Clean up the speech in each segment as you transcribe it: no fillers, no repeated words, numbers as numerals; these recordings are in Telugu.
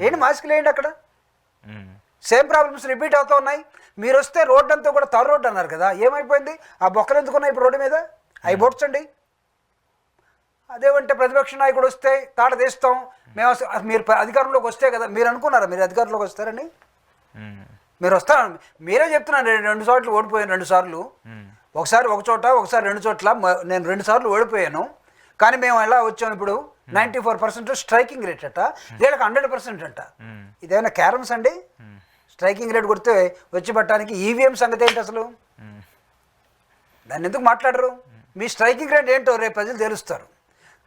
ఏంటి మాస్కులు ఏంటి అక్కడ? సేమ్ ప్రాబ్లమ్స్ రిపీట్ అవుతూ ఉన్నాయి. మీరు వస్తే రోడ్డు అంతా కూడా తారు రోడ్డు అన్నారు కదా, ఏమైపోయింది? ఆ బొక్కలు ఎందుకున్నాయి ఇప్పుడు రోడ్డు మీద? అవి బొడ్చండి. అదేమంటే ప్రతిపక్ష నాయకుడు వస్తే తాట తీస్తాం మేము. మీరు అధికారంలోకి వస్తే కదా, మీరు అనుకున్నారా మీరు అధికారంలోకి వస్తారని? మీరు వస్తారా? మీరే చెప్తున్నాను, 2 సార్లు ఓడిపోయాను, 2 సార్లు. ఒకసారి ఒక చోట, ఒకసారి 2 చోట్ల. నేను 2 సార్లు ఓడిపోయాను. కానీ మేము ఎలా వచ్చాం ఇప్పుడు? 94% స్ట్రైకింగ్ రేట్ అట, వీళ్ళకి 100% అంట. ఇదేమైనా క్యారమ్స్ అండి? స్ట్రైకింగ్ రేట్ కొడితే వచ్చి పట్టడానికి ఈవీఎం సంగతి ఏంటి అసలు? దాన్ని ఎందుకు మాట్లాడరు? మీ స్ట్రైకింగ్ రేట్ ఏంటో రేపు ప్రజలు తెలుస్తారు.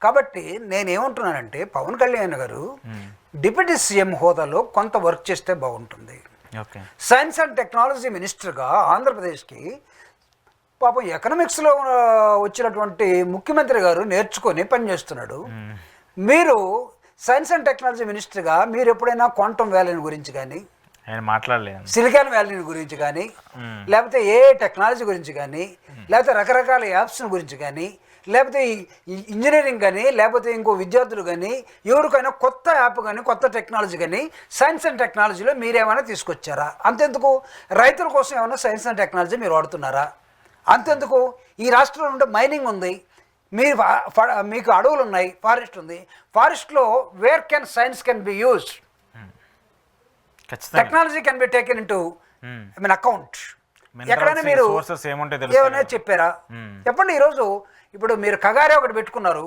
కాబట్టి నేనేమంటున్నానంటే, పవన్ కళ్యాణ్ గారు డిప్యూటీ సీఎం హోదాలో కొంత వర్క్ చేస్తే బాగుంటుంది. సైన్స్ అండ్ టెక్నాలజీ మినిస్టర్గా ఆంధ్రప్రదేశ్కి పాపం ఎకనామిక్స్లో వచ్చినటువంటి ముఖ్యమంత్రి గారు నేర్చుకొని పనిచేస్తున్నాడు. మీరు సైన్స్ అండ్ టెక్నాలజీ మినిస్టర్గా మీరు ఎప్పుడైనా క్వాంటమ్ వ్యాలీని గురించి కానీ, సిలికాన్ వ్యాలీని గురించి కానీ, లేకపోతే ఏ టెక్నాలజీ గురించి కానీ, లేకపోతే రకరకాల యాప్స్ గురించి కానీ, లేకపోతే ఇంజనీరింగ్ కానీ, లేకపోతే ఇంకో విద్యార్థులు కానీ, ఎవరికైనా కొత్త యాప్ కానీ, కొత్త టెక్నాలజీ కానీ సైన్స్ అండ్ టెక్నాలజీలో మీరేమైనా తీసుకొచ్చారా? అంతెందుకు రైతుల కోసం ఏమైనా సైన్స్ అండ్ టెక్నాలజీ మీరు వాడుతున్నారా? అంతెందుకు ఈ రాష్ట్రంలో ఉండే మైనింగ్ ఉంది, మీరు మీకు అడవులు ఉన్నాయి, ఫారెస్ట్ ఉంది. ఫారెస్ట్లో where can science can be used, technology can be taken in to account. ఎక్కడైనా మీరు ఏమైనా చెప్పారా? చెప్పండి. ఈరోజు ఇప్పుడు మీరు కగారే ఒకటి పెట్టుకున్నారు.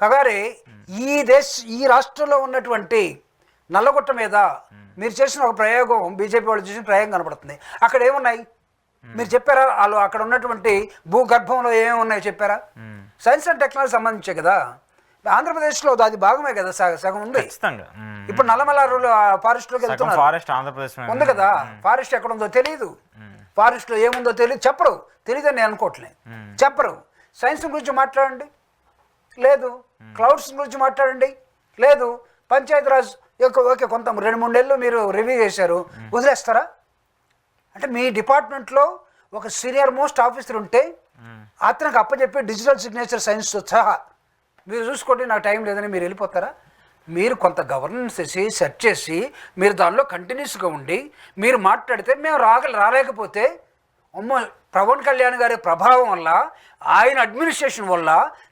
కగారే ఈ రాష్ట్రంలో ఉన్నటువంటి నల్లగొట్ట మీద మీరు చేసిన ఒక ప్రయోగం, బీజేపీ వాళ్ళు చేసిన ప్రయోగం కనపడుతుంది. అక్కడ ఏమున్నాయి మీరు చెప్పారా? వాళ్ళు అక్కడ ఉన్నటువంటి భూగర్భంలో ఏమేమి ఉన్నాయో చెప్పారా? సైన్స్ అండ్ టెక్నాలజీ సంబంధించే కదా. ఆంధ్రప్రదేశ్లో అది భాగమే కదా, సగం ఉంది. ఇప్పుడు నల్లమల ఫారెస్ట్లోకి వెళ్తున్నారు, ఉంది కదా. ఫారెస్ట్ ఎక్కడ ఉందో తెలియదు, ఫారెస్ట్లో ఏముందో తెలియదు. చెప్పరు, తెలియదని నేను అనుకోవట్లేదు. చెప్పరు. సైన్స్ గురించి మాట్లాడండి, లేదు. క్లౌడ్స్ గురించి మాట్లాడండి, లేదు. పంచాయతీరాజ్ ఓకే, కొంత 2-3 నెలలు మీరు రివ్యూ చేశారు, వదిలేస్తారా? అంటే మీ డిపార్ట్మెంట్లో ఒక సీనియర్ మోస్ట్ ఆఫీసర్ ఉంటే అతనికి అప్పచెప్పి డిజిటల్ సిగ్నేచర్ సైన్స్తో సహా మీరు చూసుకోండి, నాకు టైం లేదని మీరు వెళ్ళిపోతారా? మీరు కొంత గవర్నెన్స్ చేసి సెట్ చేసి మీరు దానిలో కంటిన్యూస్గా ఉండి మీరు మాట్లాడితే మేము రాలేకపోతే, అమ్మో పవన్ కళ్యాణ్ గారి ప్రభావం వల్ల, ఆయన అడ్మినిస్ట్రేషన్ వల్ల,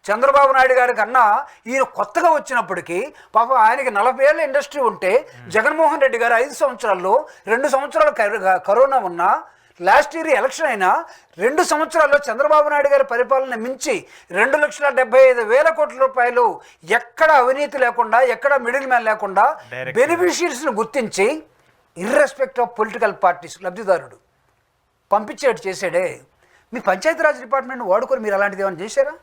చంద్రబాబు నాయుడు గారి కన్నా ఈయన కొత్తగా వచ్చినప్పటికీ పాపం ఆయనకి 40 ఏళ్ళ ఇండస్ట్రీ ఉంటే, జగన్మోహన్ రెడ్డి గారు 5 సంవత్సరాల్లో 2 సంవత్సరాలు కరోనా ఉన్నా, లాస్ట్ ఇయర్ ఎలక్షన్ అయినా 2 సంవత్సరాల్లో చంద్రబాబు నాయుడు గారి పరిపాలన మించి 2,75,000 కోట్ల రూపాయలు ఎక్కడ అవినీతి లేకుండా, ఎక్కడ మిడిల్ మ్యాన్ లేకుండా బెనిఫిషియరీస్ని గుర్తించి ఇర్రెస్పెక్ట్ ఆఫ్ పొలిటికల్ పార్టీస్ లబ్ధిదారుడు పంపించేట్టు చేసాడే. మీ పంచాయతీరాజ్ డిపార్ట్మెంట్ వాడుకొని మీరు అలాంటిది ఏమైనా చేశారా?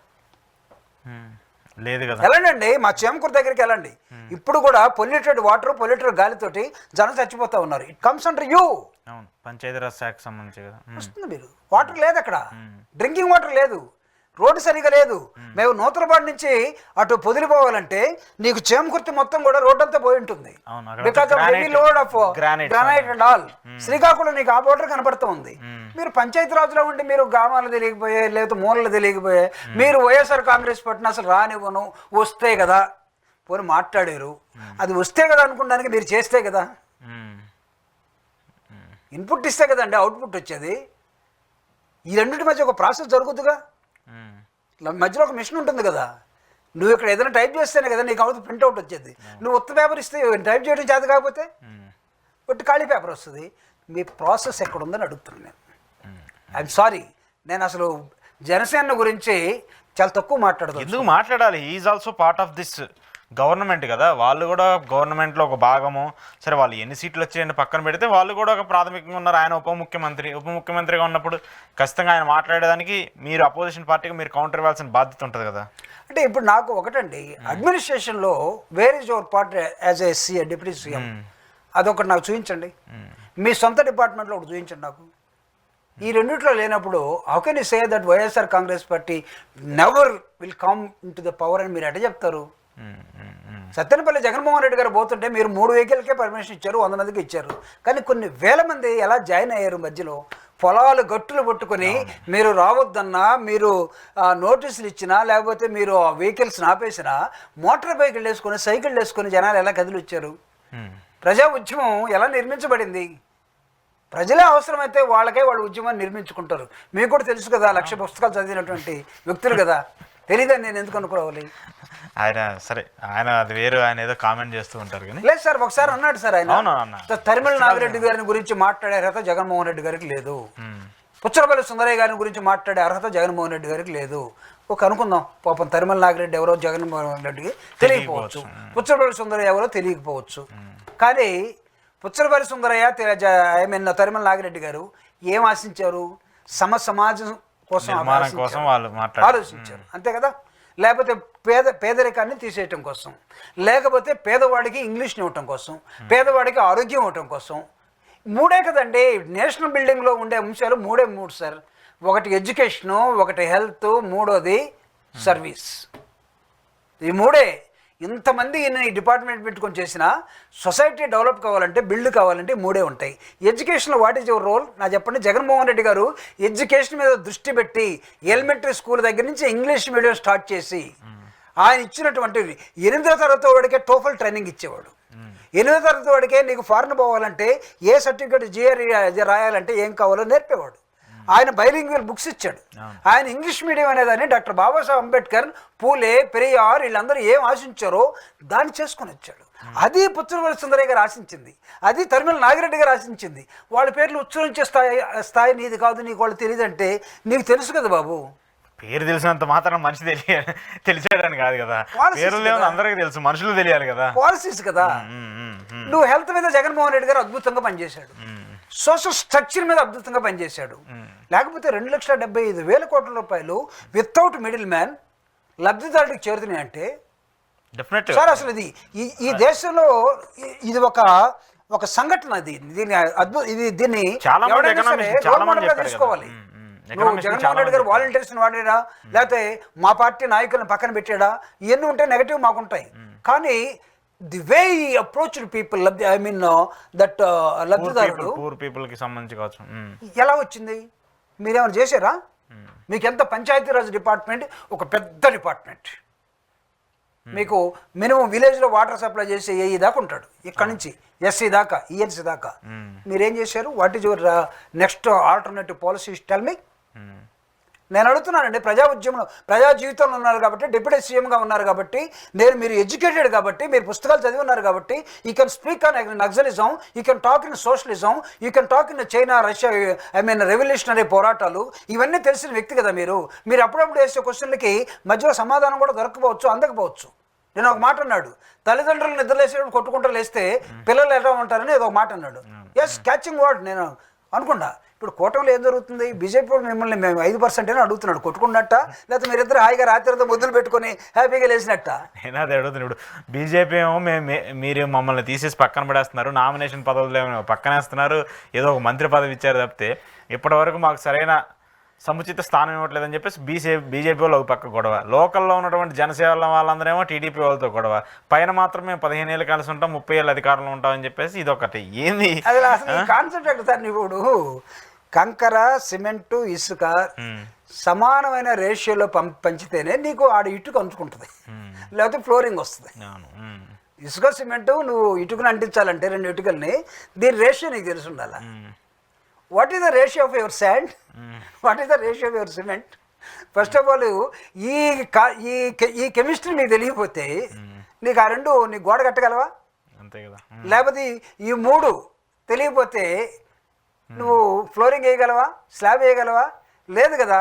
లేదు కదా. వెళ్ళండి, మా చేమకూరు దగ్గరికి వెళ్ళండి. ఇప్పుడు కూడా పొల్యూటెడ్ వాటర్, పొల్యూటెడ్ గాలితోటి జనం చచ్చిపోతా ఉన్నారు. It comes under you. Panchayati Raj శాఖ సంబంధించి కదా వస్తుంది. మీరు వాటర్ లేదు అక్కడ, డ్రింకింగ్ వాటర్ లేదు, రోడ్డు సరిగా లేదు. మేము నూతలపాడు నుంచి అటు పొదిలిపోవాలంటే నీకు చేమకుర్తి మొత్తం కూడా రోడ్ అంతా పోయి ఉంటుంది. Because of heavy load of granite and all. Srikakulam నీకు ఆ బోర్డర్ కనపడుతూ ఉంది. మీరు పంచాయతీరాజ్లో ఉండి మీరు గ్రామాలు తెలియకపోయే, లేకపోతే మూలలు తెలియకపోయే, మీరు వైఎస్ఆర్ కాంగ్రెస్ పట్టిన అసలు రానివ్వను, వస్తే కదా పోనీ మాట్లాడారు. అది వస్తే కదా అనుకోవడానికి మీరు చేస్తే కదా, ఇన్పుట్ ఇస్తే కదండి అవుట్పుట్ వచ్చేది. ఈ రెండింటి మధ్య ఒక ప్రాసెస్ జరుగుతుందిగా. మధ్యలో ఒక మిషన్ ఉంటుంది కదా, నువ్వు ఇక్కడ ఏదైనా టైప్ చేస్తేనే కదా నీకు అవుతుంది ప్రింట్అవుట్ వచ్చేది. నువ్వు ఉత్త పేపర్ ఇస్తే టైప్ చేయడం చేత కాకపోతే ఒట్టి ఖాళీ పేపర్ వస్తుంది. మీ ప్రాసెస్ ఎక్కడుందని అడుగుతున్నాను నేను. ఐఎమ్ సారీ, నేను అసలు జనసేన గురించి చాలా తక్కువ మాట్లాడదు. ఎందుకు మాట్లాడాలి? Is also part of this government కదా. వాళ్ళు కూడా గవర్నమెంట్లో ఒక భాగము. సరే, వాళ్ళు ఎన్ని సీట్లు వచ్చాయని పక్కన పెడితే వాళ్ళు కూడా ఒక ప్రాథమికంగా ఉన్నారు. ఆయన ఉప ముఖ్యమంత్రిగా ఉన్నప్పుడు ఖచ్చితంగా ఆయన మాట్లాడేదానికి మీరు అపోజిషన్ పార్టీకి మీరు కౌంటర్ ఇవ్వాల్సిన బాధ్యత ఉంటుంది కదా. అంటే ఇప్పుడు నాకు ఒకటండి, అడ్మినిస్ట్రేషన్లో where is your part as a deputy CM, అదొకటి నాకు చూపించండి. మీ సొంత డిపార్ట్మెంట్లో ఒకటి చూపించండి నాకు. ఈ రెండిట్లో లేనప్పుడు how can you say that YSR Congress party never will come in to the power అని మీరు ఎట్లా చెప్తారు? సత్తెనపల్లి జగన్మోహన్ రెడ్డి గారు పోతుంటే మీరు 3 వెహికల్కే పర్మిషన్ ఇచ్చారు, 100 మందికి ఇచ్చారు. కానీ కొన్ని వేల మంది ఎలా జాయిన్ అయ్యారు మధ్యలో? పొలాలు గట్టులు పట్టుకొని మీరు రావద్దన్నా, మీరు నోటీసులు ఇచ్చినా, లేకపోతే మీరు వెహికల్స్ని ఆపేసినా, మోటార్ బైకులు వేసుకొని, సైకిళ్ళు వేసుకొని జనాలు ఎలా కదిలి వచ్చారు? ప్రజా ఉద్యమం ఎలా నిర్మించబడింది? ప్రజలే అవసరమైతే వాళ్ళకే వాళ్ళు ఉద్యమాన్ని నిర్మించుకుంటారు. మీకు కూడా తెలుసు కదా, 1,00,000 పుస్తకాలు చదివినటువంటి వ్యక్తులు కదా, తెలియదని నేను ఎందుకు అనుకోవాలి? ఆయన సరే, ఆయన అది వేరు, ఆయన ఏదో కామెంట్ చేస్తూ ఉంటారు కానీ లేదు సార్, ఒకసారి అన్నాడు సార్ ఆయన, తరిమల నాగిరెడ్డి గారిని గురించి మాట్లాడే అర్హత జగన్మోహన్ రెడ్డి గారికి లేదు, పుచ్చలపల్లి సుందరయ్య గారిని గురించి మాట్లాడే అర్హత జగన్మోహన్ రెడ్డి గారికి లేదు. ఒక అనుకుందాం, పాపం తరిమల నాగిరెడ్డి ఎవరో జగన్మోహన్ రెడ్డికి తెలియకపోవచ్చు, పుచ్చలపల్లి సుందరయ్య ఎవరో తెలియకపోవచ్చు. కానీ పుచ్చలపల్లి సుందరయ్య తరిమల నాగిరెడ్డి గారు ఏం ఆశించారు? సమాజం కోసం వాళ్ళు ఆలోచించారు, అంతే కదా. లేకపోతే పేదరికాన్ని తీసేయటం కోసం, లేకపోతే పేదవాడికి ఇంగ్లీష్ని ఇవ్వటం కోసం, పేదవాడికి ఆరోగ్యం ఇవ్వటం కోసం. మూడే కదండి నేషనల్ బిల్డింగ్లో ఉండే అంశాలు, మూడు సార్. ఒకటి ఎడ్యుకేషను, ఒకటి హెల్త్, మూడోది సర్వీస్. ఈ మూడే. ఇంతమంది ఈ డిపార్ట్మెంట్ పెట్టుకొని చేసిన సొసైటీ డెవలప్ కావాలంటే, బిల్డ్ కావాలంటే మూడే ఉంటాయి. ఎడ్యుకేషన్లో వాట్ ఈజ్ యువర్ రోల్? నా చెప్పండి. జగన్మోహన్ రెడ్డి గారు ఎడ్యుకేషన్ మీద దృష్టి పెట్టి ఎలిమెంటరీ స్కూల్ దగ్గర నుంచి ఇంగ్లీష్ మీడియం స్టార్ట్ చేసి ఆయన ఇచ్చినటువంటి 8వ తరగతి వాడికే టోఫల్ ట్రైనింగ్ ఇచ్చేవాడు. 8వ తరగతి వాడికే నీకు ఫారెన్ పోవాలంటే ఏ సర్టిఫికేట్ జిఆర్ఈ రాయాలంటే ఏం కావాలో నేర్పేవాడు. ఆయన బైలింగ్వల్ బుక్స్ ఇచ్చాడు. ఆయన ఇంగ్లీష్ మీడియం అనేదాన్ని డాక్టర్ బాబాసాహెబ్ అంబేద్కర్, పూలే, పెరియార్ వీళ్ళందరూ ఏం ఆశించారో దాన్ని చేసుకొని వచ్చాడు. అది పుచ్చలపల్లి సుందరయ్య గారు ఆశించింది, అది తరిమల నాగిరెడ్డి గారు ఆశించింది. వాళ్ళ పేర్లు ఉచ్చరించే స్థాయి నీది కాదు, నీకు వాళ్ళు తెలియదంటే నీకు తెలుసు కదా బాబు. పేరు తెలిసినంత మాత్రం మనిషి తెలిసేయడానికి కాదు కదా, పేర్లు అందరికీ తెలుసు, మనుషులు తెలియాలి కదా, పాలసీస్ కదా. నువ్వు హెల్త్ మీద జగన్మోహన్ రెడ్డి గారు అద్భుతంగా పనిచేశాడు, సోషల్ స్ట్రక్చర్ మీద అద్భుతంగా పనిచేశాడు. లేకపోతే 2,75,000 కోట్ల రూపాయలు వితౌట్ మిడిల్ మ్యాన్ లబ్ధిదారుడికి చేరుతున్నాయి అంటే సార్, అసలు ఇది ఈ దేశంలో ఇది ఒక సంఘటన. దీన్ని తీసుకోవాలి. జగన్మోహన్ రెడ్డి గారు వాలంటీర్స్ వాడాడా, లేకపోతే మా పార్టీ నాయకులను పక్కన పెట్టాడా, ఇవన్నీ ఉంటే నెగటివ్ మాకుంటాయి. కానీ ది వే ఈ అప్రోచ్ పీపుల్, దట్ లబ్ధిదారుడు పూర్ పీపుల్ కి సంబంధించి కావచ్చు. ఎలా వచ్చింది? మీరేమైనా చేశారా? మీకు ఎంత పంచాయతీరాజ్ డిపార్ట్మెంట్, ఒక పెద్ద డిపార్ట్మెంట్, మీకు మినిమం విలేజ్లో వాటర్ సప్లై చేసే ఏఈ దాకా ఉంటాడు, ఇక్కడ నుంచి ఎస్సీ దాకా, ఈఎన్సీ దాకా. మీరేం చేశారు? What is your next alternative policy? Tell me. నేను అడుగుతున్నానండి. ప్రజా జీవితంలో ఉన్నారు కాబట్టి, డిప్యూటీ సీఎంగా ఉన్నారు కాబట్టి, మీరు ఎడ్యుకేటెడ్ కాబట్టి, మీరు పుస్తకాలు చదివి ఉన్నారు కాబట్టి, you can speak on naxalism, you can talk in socialism, you can talk in China, Russia, revolutionary పోరాటాలు, ఇవన్నీ తెలిసిన వ్యక్తి కదా మీరు. అప్పుడప్పుడు వేసే క్వశ్చన్లకి మధ్యలో సమాధానం కూడా దొరకపోవచ్చు, అందకపోవచ్చు. నేను ఒక మాట అన్నాడు, తల్లిదండ్రులు నిద్రలేసేటప్పుడు కొట్టుకుంటూ లేస్తే పిల్లలు ఎలా ఉంటారని ఏదో ఒక మాట అన్నాడు. Yes, catching word. నేను అనుకుంటా ఇప్పుడు కూటమిలో ఏం జరుగుతుంది? బీజేపీ వాళ్ళు మిమ్మల్ని మేము 5% అని అడుగుతున్నాడు, కొట్టుకున్నట్ట, లేకపోతే మీరిద్దరు హాయిగా రాత్రితో ముద్దులు పెట్టుకొని హ్యాపీగా లేచినట్ట? నేను అదే అడుగుతున్నాడు. బీజేపీ ఏమో మీరు మమ్మల్ని తీసేసి పక్కన పడేస్తున్నారు, నామినేషన్ పదవులు ఏమో పక్కనేస్తున్నారు, ఏదో ఒక మంత్రి పదవి ఇచ్చారు తప్పితే ఇప్పటివరకు మాకు సరైన సముచిత స్థానం ఇవ్వట్లేదని చెప్పేసి బీజేపీ వాళ్ళు ఒక పక్క గొడవ, లోకల్లో ఉన్నటువంటి జనసేన వాళ్ళందరేమో టీడీపీ వాళ్ళతో గొడవ, పైన మాత్రం మేము 15 ఏళ్ళు కలిసి ఉంటాం, 30 ఏళ్ళు అధికారంలో ఉంటామని చెప్పేసి ఇదొకటి. ఏంది అసలు కాన్సెప్ట్ ఎక్కడ? ఇప్పుడు కంకర, సిమెంటు, ఇసుక సమానమైన రేషియోలో పంచితేనే నీకు ఆడ ఇటుక అంచుకుంటుంది, లేకపోతే ఫ్లోరింగ్ వస్తుంది. ఇసుక సిమెంటు నువ్వు ఇటుకను అంటించాలంటే 2 ఇటుకల్ని, దీని రేషియో నీకు తెలిసి ఉండాలా. What is the ratio of your sand? What is the ratio of your cement? First of all ఈ కెమిస్ట్రీ నీకు తెలియకపోతే నీకు ఆ 2 నీ గోడ కట్టగలవా? అంతే కదా. లేకపోతే ఈ 3 తెలియకపోతే నువ్వు ఫ్లోరింగ్ వేయగలవా, స్లాబ్ వేయగలవా? లేదు కదా.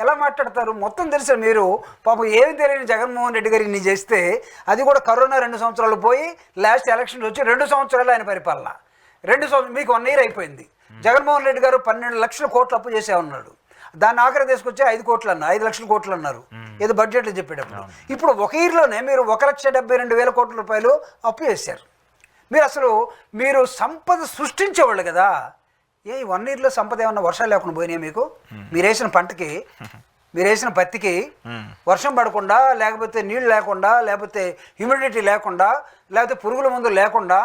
ఎలా మాట్లాడతారు? మొత్తం తెలుసు మీరు. పాపం ఏమి తెలియని జగన్మోహన్ రెడ్డి గారు ఇన్ని చేస్తే, అది కూడా కరోనా 2 సంవత్సరాలు పోయి లాస్ట్ ఎలక్షన్స్ వచ్చి 2 సంవత్సరాలు ఆయన పరిపాలన. 2 సంవత్సరాలు మీకు 1 ఇయర్ అయిపోయింది. జగన్మోహన్ రెడ్డి గారు 12 లక్షల కోట్లు అప్పు చేసే ఉన్నాడు. దాన్ని ఆఖరి తీసుకొచ్చి 5 కోట్లు అన్నారు, 5 లక్షల కోట్లు అన్నారు ఏదో బడ్జెట్లో చెప్పేటప్పుడు. ఇప్పుడు 1 ఇయర్లోనే మీరు 1,72,000 కోట్ల రూపాయలు అప్పు చేశారు. మీరు సంపద సృష్టించేవాళ్ళు కదా. ఈ 1 ఇయర్లో సంపద ఏమన్నా వర్షాలు లేకుండా పోయినాయి మీకు? మీరేసిన పంటకి, మీరేసిన పత్తికి వర్షం పడకుండా, లేకపోతే నీళ్ళు లేకుండా, లేకపోతే హ్యూమిడిటీ లేకుండా, లేకపోతే పురుగుల మందులు లేకుండా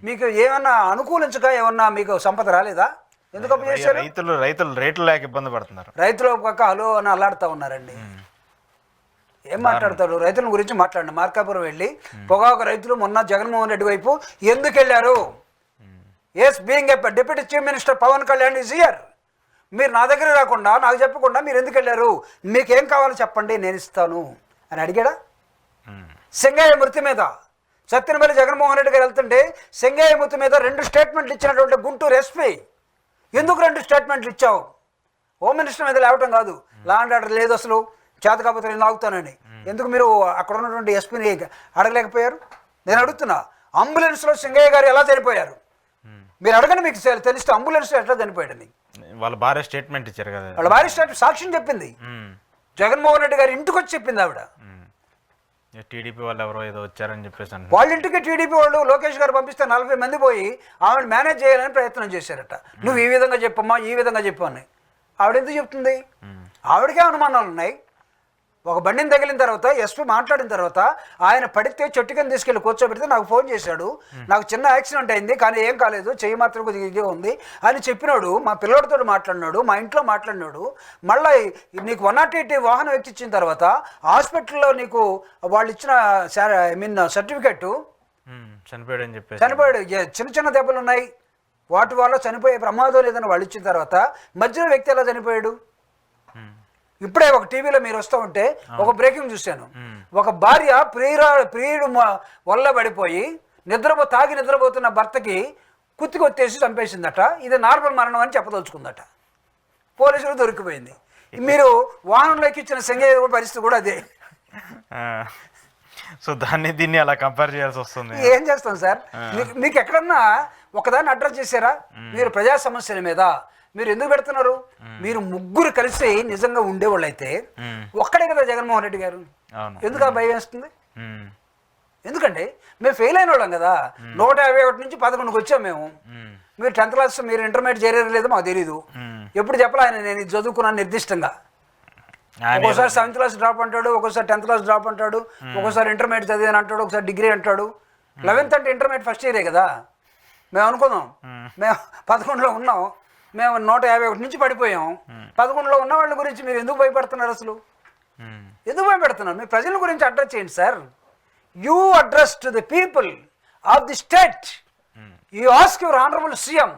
మీకు ఏమన్నా అనుకూలించక ఏమన్నా మీకు సంపద రాలేదా? ఎందుకు అప్పు చేశారు? రైతులు రేట్లు లేక ఇబ్బంది పడుతున్నారు. రైతులు పక్క హలో అని అల్లాడుతూ ఉన్నారండి. ఏం మాట్లాడతారు? రైతుల గురించి మాట్లాడండి. మార్కాపురం వెళ్ళి పొగాకు రైతులు మొన్న జగన్మోహన్ రెడ్డి వైపు ఎందుకు వెళ్ళారు? Yes, being a deputy chief minister Pawan Kalyan is here. మీరు నా దగ్గర రాకుండా, నాకు చెప్పకుండా మీరు ఎందుకు వెళ్ళారు? మీకేం కావాలో చెప్పండి, నేను ఇస్తాను అని అడిగాడా? సింగయ్య మృతి మీద సత్యనపల్లి జగన్మోహన్ రెడ్డి గారు వెళ్తుంటే సింగయ్య మృతి మీద 2 స్టేట్మెంట్లు ఇచ్చినటువంటి గుంటూరు ఎస్పీ, ఎందుకు 2 స్టేట్మెంట్లు ఇచ్చావు? హోమ్ మినిస్టర్ మీద లేవటం కాదు, లా అండ్ ఆర్డర్ లేదు అసలు, చేత కాకపోతే నేను ఆగుతానని. ఎందుకు మీరు అక్కడ ఉన్నటువంటి ఎస్పీని అడగలేకపోయారు? నేను అడుగుతున్నా, అంబులెన్స్లో సింగయ్య గారు ఎలా చనిపోయారు? మీరు అడగండి, మీకు తెలిస్తే అంబులెన్స్లో ఎట్లా చనిపోయాడని. వాళ్ళ భార్య స్టేట్మెంట్ ఇచ్చారు కదా, వాళ్ళ భార్య స్టేట్మెంట్ సాక్ష్యం చెప్పింది. జగన్మోహన్ రెడ్డి గారి ఇంటికి వచ్చి చెప్పింది ఆవిడ. టీడీపీ వాళ్ళు ఎవరో ఏదో వచ్చారని చెప్పేసి వాళ్ళ ఇంటికి టీడీపీ వాళ్ళు లోకేష్ గారు పంపిస్తే 40 మంది పోయి ఆవిడ మేనేజ్ చేయాలని ప్రయత్నం చేశారట. నువ్వు ఈ విధంగా చెప్పమ్మా, ఈ విధంగా చెప్పు అని. ఆవిడ ఎందుకు చెప్తుంది? ఆవిడకే అనుమానాలు ఉన్నాయి. ఒక బండిని తగిలిన తర్వాత ఎస్పీ మాట్లాడిన తర్వాత ఆయన పడితే చెట్టుకని తీసుకెళ్ళి కూర్చోబెడితే నాకు ఫోన్ చేశాడు, నాకు చిన్న యాక్సిడెంట్ అయింది కానీ ఏం కాలేదు, చెయ్యి మాత్రం కొద్దిగా ఉంది అని చెప్పినాడు. మా పిల్లోడితో మాట్లాడినాడు, మా ఇంట్లో మాట్లాడినాడు. మళ్ళీ నీకు 108 వాహనం ఎక్కించిన తర్వాత హాస్పిటల్లో నీకు వాళ్ళు ఇచ్చిన సర్టిఫికెట్ చనిపోయాడని చెప్పి చనిపోయాడు. చిన్న చిన్న దెబ్బలు ఉన్నాయి, వాటి వల్ల చనిపోయే ప్రమాదం లేదని వాళ్ళు ఇచ్చిన తర్వాత మధ్యలో వ్యక్తి ఎలా చనిపోయాడు? ఇప్పుడే ఒక టీవీలో మీరు వస్తూ ఉంటే ఒక బ్రేకింగ్ చూశాను. ఒక భార్య ప్రియుడు వల్ల పడిపోయి తాగి నిద్రపోతున్న భర్తకి కుత్తి కొట్టేసి చంపేసిందట. ఇది నార్మల్ మరణం అని చెప్పదలుచుకుందట. పోలీసులు దొరికిపోయింది. మీరు వాహనంలో ఎక్కించిన సింగయ్య పరిస్థితి కూడా అదే. సో దీన్ని అలా కంపేర్ చేయాల్సి వస్తుంది. ఏం చేస్తాం సార్? మీకు ఎక్కడన్నా ఒకదాన్ని అడ్రస్ చేశారా? మీరు ప్రజా సమస్యల మీద మీరు ఎందుకు పెడుతున్నారు? మీరు ముగ్గురు కలిసి నిజంగా ఉండేవాళ్ళు అయితే ఒక్కడే కదా జగన్మోహన్ రెడ్డి గారు. ఎందుకు ఆ భయం వేస్తుంది? ఎందుకంటే మేము ఫెయిల్ అయిన వాళ్ళం కదా. 151 నుంచి 11కి వచ్చాం మేము. మీరు 10th క్లాస్, మీరు ఇంటర్మీడియట్ చేరేది లేదో మాకు తెలీదు. ఎప్పుడు చెప్పలే ఆయన నేను ఇది చదువుకున్నాను నిర్దిష్టంగా. ఒక్కోసారి 7th క్లాస్ డ్రాప్ అంటాడు, ఒక్కోసారి 10th క్లాస్ డ్రాప్ అంటాడు, ఒక్కోసారి ఇంటర్మీడియట్ చదివాను అంటాడు, ఒకసారి డిగ్రీ అంటాడు. 11th అంటే ఇంటర్మీడియట్ ఫస్ట్ ఇయరే కదా. మేము అనుకున్నాం, మేము 11లో ఉన్నాం, మేము 151 నుంచి పడిపోయాం. 11లో ఉన్న వాళ్ళ గురించి మీరు ఎందుకు భయపడుతున్నారు? అసలు ఎందుకు భయపెడుతున్నారు? మీ ప్రజల గురించి అడ్రస్ చేయండి sir. You address to the people of the state. You ask your honourable CM.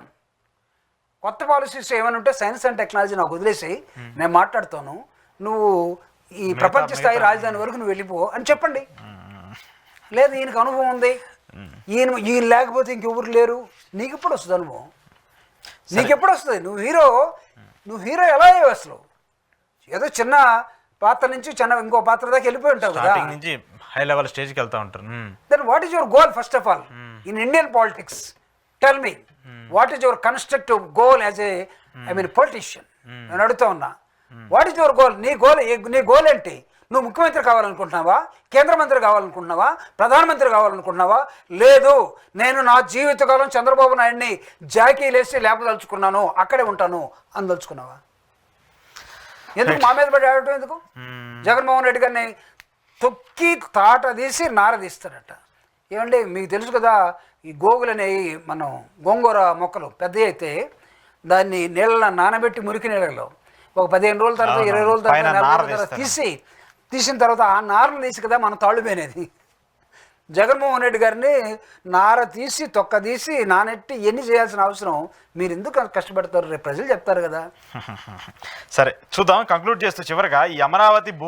కొత్త పాలసీస్ ఏమైనా ఉంటే సైన్స్ అండ్ టెక్నాలజీ నాకు వదిలేసి నేను మాట్లాడుతాను, నువ్వు ఈ ప్రపంచ స్థాయి రాజధాని వరకు నువ్వు వెళ్ళిపో అని చెప్పండి. లేదు ఈయనకు అనుభవం ఉంది, ఈయన లేకపోతే ఇంకెవరు లేరు. నీకు ఎప్పుడు వస్తుంది అనుభవం? నీకెప్పుడు వస్తుంది? నువ్వు హీరో ఎలా అయ్యావు అసలు? ఏదో చిన్న పాత్ర నుంచి ఇంకో పాత్ర దాకా వెళ్ళిపోయి ఉంటావు కదా. హై లెవెల్ స్టేజ్కి వెళ్తా ఉంటారు. Then what is your goal first of all in Indian politics? Tell me what is your constructive goal as a politician? నేను అడుగుతా ఉన్నా, వాట్ ఈస్ యువర్ గోల్? నీ గోల్ ఏంటి? నువ్వు ముఖ్యమంత్రి కావాలనుకుంటున్నావా? కేంద్ర మంత్రి కావాలనుకుంటున్నావా? ప్రధానమంత్రి కావాలనుకుంటున్నావా? లేదు, నేను నా జీవితకాలం చంద్రబాబు నాయుడిని జాకీలేసి లేపదలుచుకున్నాను, అక్కడే ఉంటాను అందలుచుకున్నావా? ఎందుకు మా మీద పడి ఆడటం? ఎందుకు? జగన్మోహన్ రెడ్డి గారిని తొక్కి తాట తీసి నార తీస్తారట. ఏమండి మీకు తెలుసు కదా, ఈ గోగులు అనేవి మనం గోంగూర మొక్కలు పెద్ద అయితే దాన్ని నీళ్ళ నానబెట్టి మురికి నీళ్ళలో ఒక 15 రోజుల తర్వాత 20 రోజుల తర్వాత 40 రోజుల తర్వాత తీసిన తర్వాత ఆ నారను తీసి కదా మనం తాళ్ళుపోయినది. జగన్మోహన్ రెడ్డి గారిని నార తీసి తొక్క తీసి నానెట్టి ఎన్ని చేయాల్సిన అవసరం? మీరు ఎందుకు కష్టపడతారు? రేపు ప్రజలు చెప్తారు కదా. సరే చూద్దాం. కంక్లూడ్ చేస్తూ చివరిగా ఈ అమరావతి